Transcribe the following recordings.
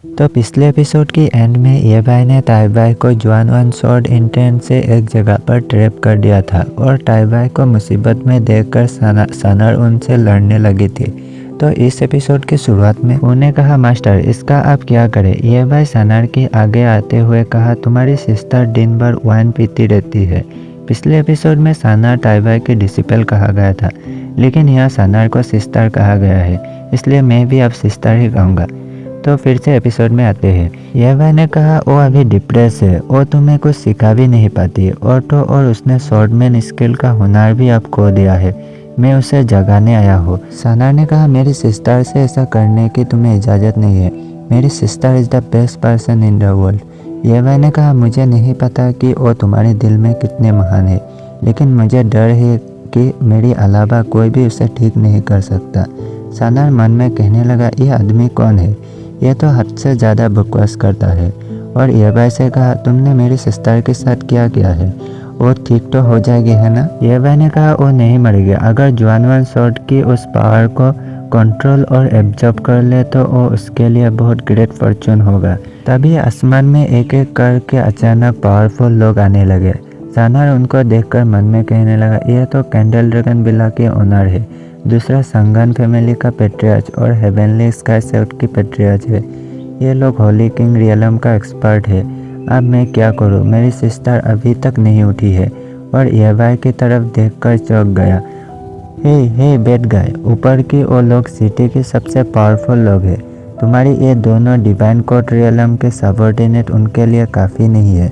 तो पिछले एपिसोड की एंड में ये भाई ने टाई भाई को जुआन शॉर्ट इंटेंट से एक जगह पर ट्रैप कर दिया था और टाई भाई को मुसीबत में देखकर सनर उनसे लड़ने लगी थी। तो इस एपिसोड की शुरुआत में उन्हें कहा, मास्टर इसका आप क्या करें। ये भाई सनर के आगे आते हुए कहा, तुम्हारी सिस्टर दिन भर वाइन पीती रहती है। पिछले एपिसोड में सनर टाई भाई के डिसिपल कहा गया था, लेकिन यहाँ सनर को सिस्टर कहा गया है, इसलिए मैं भी अब सिस्टर ही कहूँगा। तो फिर से एपिसोड में आते हैं। यह भाई ने कहा, वो अभी डिप्रेस है, वो तुम्हें कुछ सिखा भी नहीं पाती और तो और उसने स्वॉर्डमैन स्किल का हुनर भी अब खो दिया है। मैं उसे जगाने आया हूँ। सनर ने कहा, मेरी सिस्टर से ऐसा करने की तुम्हें इजाज़त नहीं है। मेरी sister is the best person in the world. यह भाई ने कहा, मुझे नहीं पता कि वो तुम्हारे दिल में कितने महान है, लेकिन मुझे डर है कि मेरे अलावा कोई भी उसे ठीक नहीं कर सकता। सनर मन में कहने लगा, यह आदमी कौन है, यह तो हद से ज़्यादा बकवास करता है। और ये भाई से कहा, तुमने मेरी सिस्टर के साथ क्या किया है, वो ठीक तो हो जाएगी है ना। ये भाई ने कहा, वो नहीं मरेगी। अगर जुआन शॉर्ट की उस पावर को कंट्रोल और एब्जॉर्ब कर ले तो वो उसके लिए बहुत ग्रेट फॉर्चून होगा। तभी आसमान में एक एक करके अचानक पावरफुल लोग आने लगे। सनर उनको देखकर मन में कहने लगा, यह तो कैंडल ड्रैगन विला के ओनर है, दूसरा संगन फैमिली का पेट्रियार्च और हेवनली स्काई सेट की पेट्रियार्च है। ये लोग होली किंग रियलम का एक्सपर्ट है। अब मैं क्या करूं, मेरी सिस्टर अभी तक नहीं उठी है। और एवाई की तरफ देखकर चौंक गया। हे बैड गाय, ऊपर की वो लोग सिटी के सबसे पावरफुल लोग हैं। तुम्हारी ये दोनों डिवाइन कोर्ट रियलम के सबऑर्डिनेट उनके लिए काफ़ी नहीं है।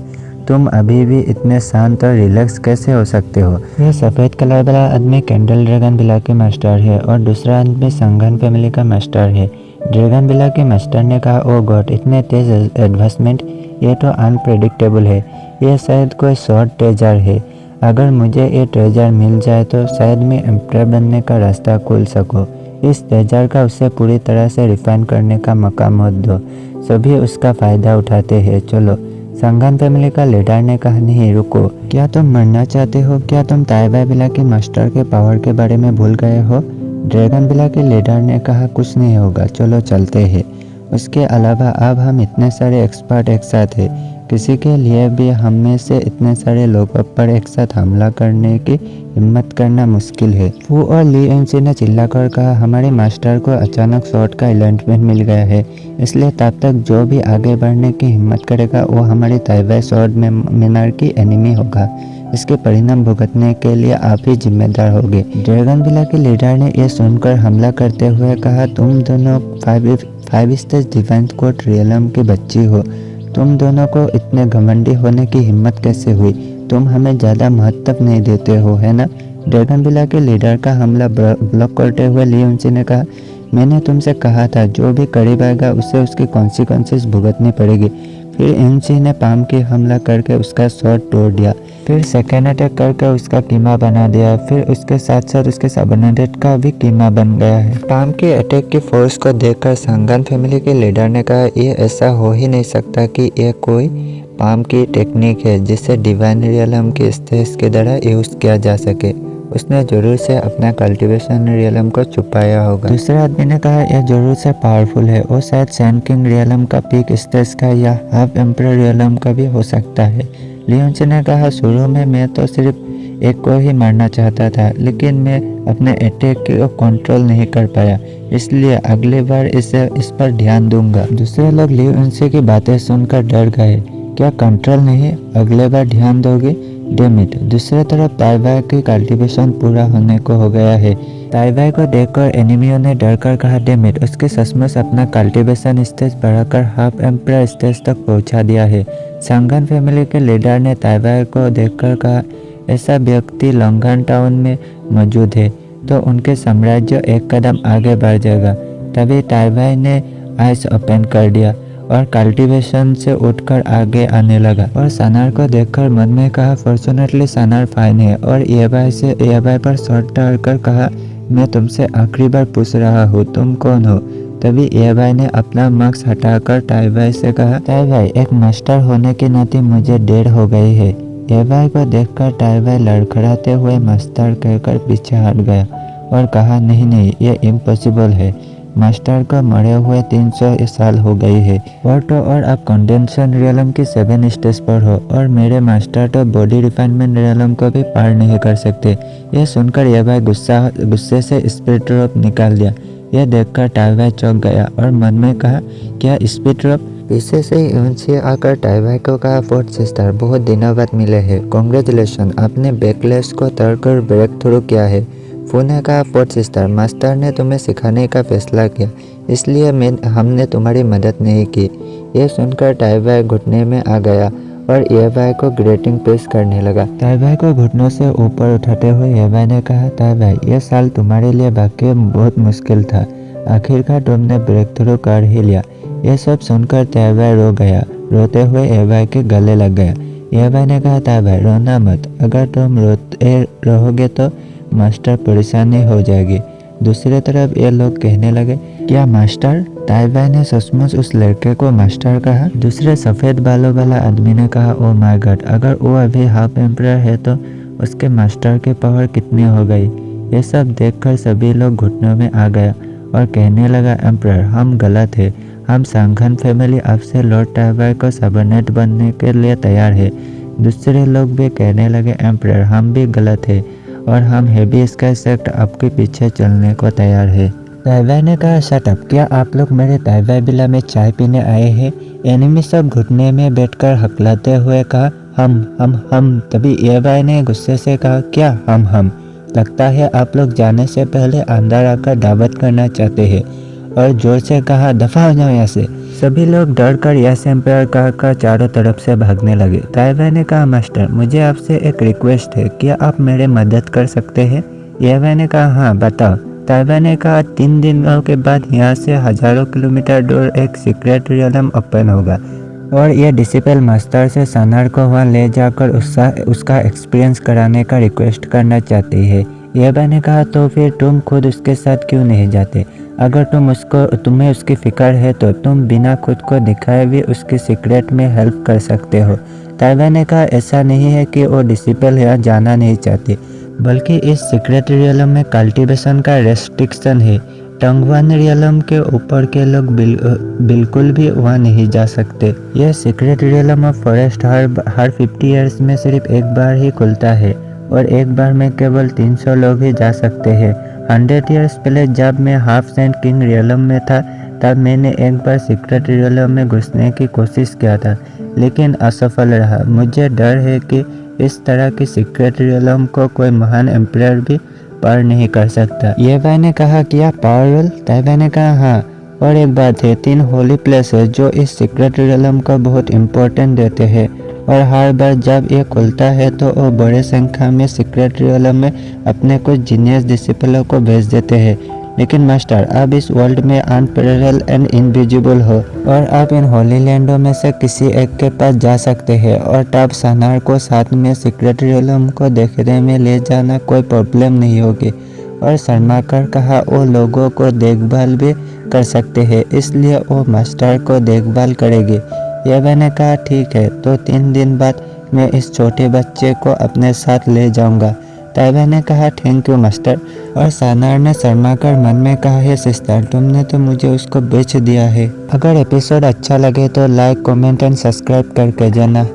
तुम अभी भी इतने शांत और रिलैक्स कैसे हो सकते हो। यह सफ़ेद कलर वाला आदमी कैंडल ड्रैगन विला के मास्टर है और दूसरा आदमी संगन फैमिली का मास्टर है। ड्रैगन विला के मास्टर ने कहा, ओ गॉड, इतने तेज एडवांसमेंट, ये तो अनप्रेडिक्टेबल है। यह शायद कोई शॉर्ट ट्रेजर है। अगर मुझे ये ट्रेजर मिल जाए तो शायद मैं एम्परर बनने का रास्ता खोल सकूँ। इस ट्रेजर का उसे पूरी तरह से रिफाइन करने का मौका मत दो। सभी उसका फ़ायदा उठाते हैं। चलो। संगन फैमिली का लीडर ने कहा, नहीं रुको, क्या तुम मरना चाहते हो? क्या तुम टाई भाई विला के मास्टर के पावर के बारे में भूल गए हो? ड्रैगन विला के लीडर ने कहा, कुछ नहीं होगा, चलो चलते हैं। उसके अलावा अब हम इतने सारे एक्सपर्ट एक साथ हैं, किसी के लिए भी हम में से इतने सारे लोगों पर एक साथ हमला करने की हिम्मत करना मुश्किल है। फू और ली एनसी ने चिल्लाकर कहा, हमारे मास्टर को अचानक शॉर्ट का अलॉटमेंट मिल गया है, इसलिए तब तक जो भी आगे बढ़ने की हिम्मत करेगा वो हमारी ताइवाई शॉर्ट मिनर की एनिमी होगा। इसके परिणाम भुगतने के लिए आप ही जिम्मेदार होंगे। ड्रैगन विला के लीडर ने यह सुनकर हमला करते हुए कहा, तुम दोनों five stage divine court realm की बच्ची हो। तुम दोनों को इतने घमंडी होने की हिम्मत कैसे हुई? तुम हमें ज़्यादा महत्व नहीं देते हो, है ना। ड्रैगन विला के लीडर का हमला ब्लॉक करते हुए ली उनसी ने कहा, मैंने तुमसे कहा था जो भी करीब आएगा उसे उसकी कॉन्सिक्वेंसेस भुगतनी पड़ेगी। फिर एनसी ने पाम की हमला करके उसका शॉर्ट तोड़ दिया, फिर सेकेंड अटैक करके उसका कीमा बना दिया, फिर उसके साथ साथ उसके सबऑर्डिनेट का भी कीमा बन गया है। पाम के अटैक की फोर्स को देखकर संगन फैमिली के लीडर ने कहा, ये ऐसा हो ही नहीं सकता कि यह कोई पाम की टेक्निक है जिसे डिवाइन रियलम के स्टेज के द्वारा यूज किया जा सके। उसने जरूर से अपना कल्टीवेशन रियलम को छुपाया होगा। दूसरे आदमी ने कहा, यह जरूर से पावरफुल है, वो शायद सैंड किंग रियलम का पीक स्टेज का या हाफ एम्परर रियलम का भी हो सकता है। लियोनसी ने कहा, शुरू में मैं तो सिर्फ एक को ही मारना चाहता था, लेकिन मैं अपने अटैक को कंट्रोल नहीं कर पाया, इसलिए अगली बार इस पर ध्यान दूंगा। दूसरे लोग लियोनसी की बातें सुनकर डर गए। क्या कंट्रोल नहीं, अगले बार ध्यान दोगे? डेमिट। दूसरी तरफ टाई भाई की कल्टीवेशन पूरा होने को हो गया है। टाई भाई को देखकर एनिमियों ने डर कर कहा, डेमिट, उसके सचमुच अपना कल्टीवेशन स्टेज बढ़ाकर हाफ एम्परर स्टेज तक पहुंचा दिया है। संगन फैमिली के लीडर ने टाई भाई को देखकर कहा, ऐसा व्यक्ति लॉन्गन टाउन में मौजूद है तो उनके साम्राज्य एक कदम आगे बढ़ जाएगा। तभी टाई भाई ने आइस ओपन कर दिया और कल्टीवेशन से उठकर आगे आने लगा और सनर को देखकर मन में कहा, फॉर्चुनेटली सनर फाइन है। और एबाई पर शॉट डालकर कहा, मैं तुमसे आखिरी बार पूछ रहा हूँ, तुम कौन हो? तभी एबाई ने अपना मास्क हटाकर टाई भाई से कहा, टाई भाई, एक मास्टर होने के नाते मुझे देर हो गई है। एबाई को देखकर टाई भाई लड़खड़ाते हुए मास्टर कहकर पीछे हट गया और कहा, नहीं, ये इम्पॉसिबल है। मास्टर को मरे हुए 300 साल हो गई है। और तो और आप कंडेंसन रियलम की 7 स्टेज पर हो और मेरे मास्टर तो बॉडी रिफाइनमेंट रियलम को भी पार नहीं कर सकते। यह सुनकर ये भाई गुस्से से स्पिरिट ड्रॉप निकाल दिया। यह देखकर टाइवाई चौंक गया और मन में कहा, क्या स्पिरिट ड्रॉप? पीछे से ही यूनसी आकर टाइवाई को कहा, फोर्थ सिस्टर बहुत दिनों बाद मिले हैं, कांग्रेचुलेशन, आपने बैकलैश को तोड़कर ब्रेक थ्रू किया है। फू ने कहा, फोर्थ सिस्टर, मास्टर ने तुम्हें सिखाने का फैसला किया, इसलिए हमने तुम्हारी मदद नहीं की। यह सुनकर टाइवाई घुटने में आ गया और एवाई को ग्रेटिंग पेश करने लगा। टाइवाई को घुटनों से ऊपर उठाते हुए एवाई ने कहा, टाइवाई, यह साल तुम्हारे लिए वाकई बहुत मुश्किल था, आखिरकार तुमने ब्रेक थ्रू कर ही लिया। यह सब सुनकर टाइवाई रो गया। रोते हुए एवाई के गले लग गया। एवाई ने कहा, टाइवाई रोना मत, अगर तुम रोते रहोगे तो मास्टर परेशानी हो जाएगी। दूसरी तरफ ये लोग कहने लगे, क्या मास्टर? टाइवाई ने सचमुच उस लड़के को मास्टर कहा? दूसरे सफेद बालों वाला आदमी ने कहा, ओ माय गॉड, अगर वो अभी हाफ एम्परर है तो उसके मास्टर की पावर कितनी हो गई। ये सब देखकर सभी लोग घुटनों में आ गया और कहने लगा, एम्परर, हम गलत है, हम सांघन फैमिली आपसे लॉर्ड टाइवाई को सबनेट बनने के लिए तैयार है। दूसरे लोग भी कहने लगे, एम्परर, हम भी गलत है और हम हेवी स्काई सेक्ट आपके पीछे चलने को तैयार है। टाइवाई ने कहा, शट अप, क्या आप लोग मेरे टाइवाई विला में चाय पीने आए हैं? एनिमी सब घुटने में बैठकर हकलाते हुए कहा, हम। तभी एवाई ने गुस्से से कहा, क्या हम? लगता है आप लोग जाने से पहले अंदर आकर दावत करना चाहते हैं। और जोर से कहा, दफा हो जाओ यहाँ से। सभी लोग डर कर यस एम्पायर कहकर चारों तरफ से भागने लगे। टाइवाई ने कहा, मास्टर, मुझे आपसे एक रिक्वेस्ट है, क्या आप मेरी मदद कर सकते हैं? एवाई ने कहा, हाँ बताओ। टाइवाई ने कहा, 3 दिनों के बाद यहाँ से हजारों किलोमीटर दूर एक सीक्रेट रियलम ओपन होगा और ये डिसिपल मास्टर से सनार को वहाँ ले जाकर उसका एक्सपीरियंस कराने का रिक्वेस्ट करना चाहती है। एवाई ने कहा, तो फिर तुम खुद उसके साथ क्यों नहीं जाते? अगर तुम्हें उसकी फिक्र है तो तुम बिना खुद को दिखाए भी उसकी सीक्रेट में हेल्प कर सकते हो। टाइवाई ने कहा, ऐसा नहीं है कि वो डिसिपल यहाँ जाना नहीं चाहती, बल्कि इस सीक्रेट रियलम में कल्टीवेशन का रेस्ट्रिक्शन है। टंगवान रियलम के ऊपर के लोग बिल्कुल भी वहाँ नहीं जा सकते। यह secret realm of forest her 50 years में सिर्फ एक बार ही खुलता है और एक बार में केवल 300 लोग ही जा सकते हैं। 100 ईयर्स पहले जब मैं हाफ सेंट किंग रियलम में था, तब मैंने एक बार सीक्रेट रियलम में घुसने की कोशिश किया था, लेकिन असफल रहा। मुझे डर है कि इस तरह की सीक्रेट रियलम को कोई महान एम्परर भी पार नहीं कर सकता। एवाई ने कहा, क्या पावरफुल? टाइवाई ने कहा, हाँ, और एक बात है, 3 होली प्लेस है जो इस सीक्रेट रियलम को बहुत इम्पोर्टेंट देते हैं और हर बार जब ये खुलता है तो वो बड़े संख्या में सीक्रेट रियलम में अपने कुछ जीनियस डिसिपलों को भेज देते हैं। लेकिन मास्टर, आप इस वर्ल्ड में अनपैरेलल एंड इनविजिबल हो और आप इन होली लैंडों में से किसी एक के पास जा सकते हैं और तब सनार को साथ में सीक्रेट रियलम को देखने में ले जाना कोई प्रॉब्लम नहीं होगी। और शर्माकर कहा, वो लोगों को देखभाल भी कर सकते हैं, इसलिए वो मास्टर को देखभाल करेगी। एवाई ने कहा, ठीक है, तो 3 दिन बाद मैं इस छोटे बच्चे को अपने साथ ले जाऊंगा। टाइवाई ने कहा, थैंक यू मास्टर। और सनार ने शर्माकर मन में कहा, हे सिस्टर, तुमने तो मुझे उसको बेच दिया है। अगर एपिसोड अच्छा लगे तो लाइक, कमेंट एंड सब्सक्राइब करके जाना।